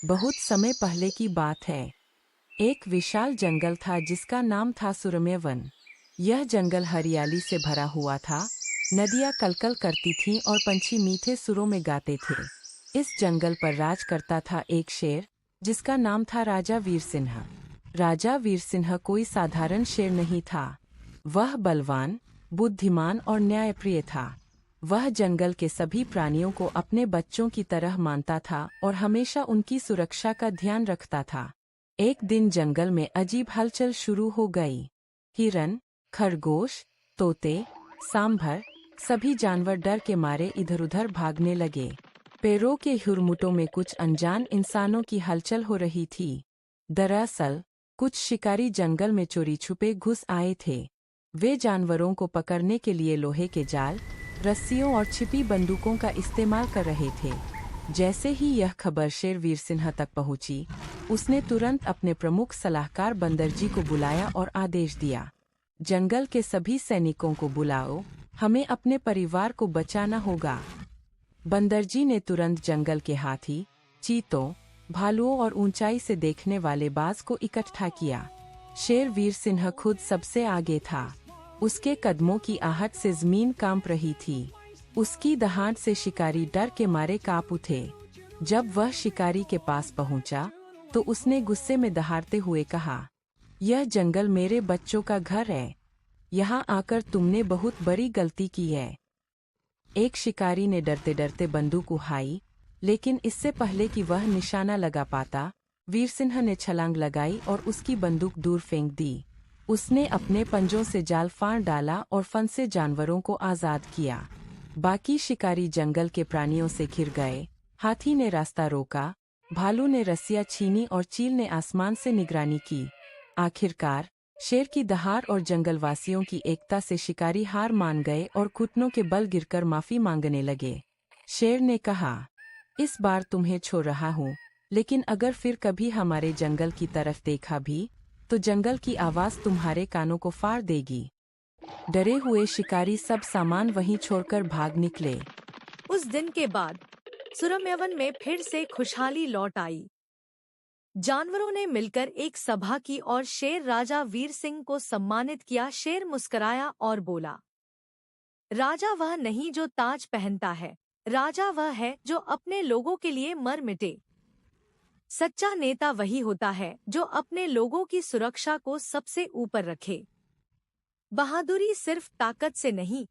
बहुत समय पहले की बात है। एक विशाल जंगल था जिसका नाम था सुरम्य वन। यह जंगल हरियाली से भरा हुआ था। नदियाँ कलकल करती थीं और पंछी मीठे सुरों में गाते थे। इस जंगल पर राज करता था एक शेर, जिसका नाम था राजा वीर सिंह। राजा वीर सिंह कोई साधारण शेर नहीं था। वह बलवान, बुद्धिमान और न्यायप्रिय था। वह जंगल के सभी प्राणियों को अपने बच्चों की तरह मानता था और हमेशा उनकी सुरक्षा का ध्यान रखता था। एक दिन जंगल में अजीब हलचल शुरू हो गई। हिरन, खरगोश, तोते, सांभर, सभी जानवर डर के मारे इधर-उधर भागने लगे। पेड़ों के हुरमुटों में कुछ अनजान इंसानों की हलचल हो रही थी। दरअसल, कुछ शिकारी जंगल में चोरी छुपे घुस आए थे। वे जानवरों को पकड़ने के लिए लोहे के जाल, रस्सियों और छिपी बंदूकों का इस्तेमाल कर रहे थे। जैसे ही यह खबर शेर वीर सिंह तक पहुंची, उसने तुरंत अपने प्रमुख सलाहकार बंदरजी को बुलाया और आदेश दिया, जंगल के सभी सैनिकों को बुलाओ, हमें अपने परिवार को बचाना होगा। बंदरजी ने तुरंत जंगल के हाथी, चीतों, भालुओं और ऊंचाई से देखने वाले बाज को इकट्ठा किया। शेर वीर सिंह खुद सबसे आगे था। उसके कदमों की आहट से जमीन कांप रही थी। उसकी दहाड़ से शिकारी डर के मारे कांप उठे। जब वह शिकारी के पास पहुंचा, तो उसने गुस्से में दहाड़ते हुए कहा, यह जंगल मेरे बच्चों का घर है। यहाँ आकर तुमने बहुत बड़ी गलती की है। एक शिकारी ने डरते डरते बंदूक उठाई, लेकिन इससे पहले कि वह निशाना लगा पाता, वीर सिंह ने छलांग लगाई और उसकी बंदूक दूर फेंक दी। उसने अपने पंजों से जाल फाड़ डाला और फंसे जानवरों को आजाद किया। बाकी शिकारी जंगल के प्राणियों से घिर गए। हाथी ने रास्ता रोका, भालू ने रस्सियां छीनी और चील ने आसमान से निगरानी की। आखिरकार, शेर की दहाड़ और जंगलवासियों की एकता से शिकारी हार मान गए और घुटनों के बल गिरकर माफी मांगने लगे। शेर ने कहा, इस बार तुम्हें छोड़ रहा हूँ, लेकिन अगर फिर कभी हमारे जंगल की तरफ देखा भी, तो जंगल की आवाज तुम्हारे कानों को फाड़ देगी। डरे हुए शिकारी सब सामान वहीं छोड़कर भाग निकले। उस दिन के बाद सुरम्यवन में फिर से खुशहाली लौट आई। जानवरों ने मिलकर एक सभा की और शेर राजा वीर सिंह को सम्मानित किया। शेर मुस्कुराया और बोला, राजा वह नहीं जो ताज पहनता है, राजा वह है जो अपने लोगों के लिए मर मिटे। सच्चा नेता वही होता है जो अपने लोगों की सुरक्षा को सबसे ऊपर रखे। बहादुरी सिर्फ ताकत से नहीं,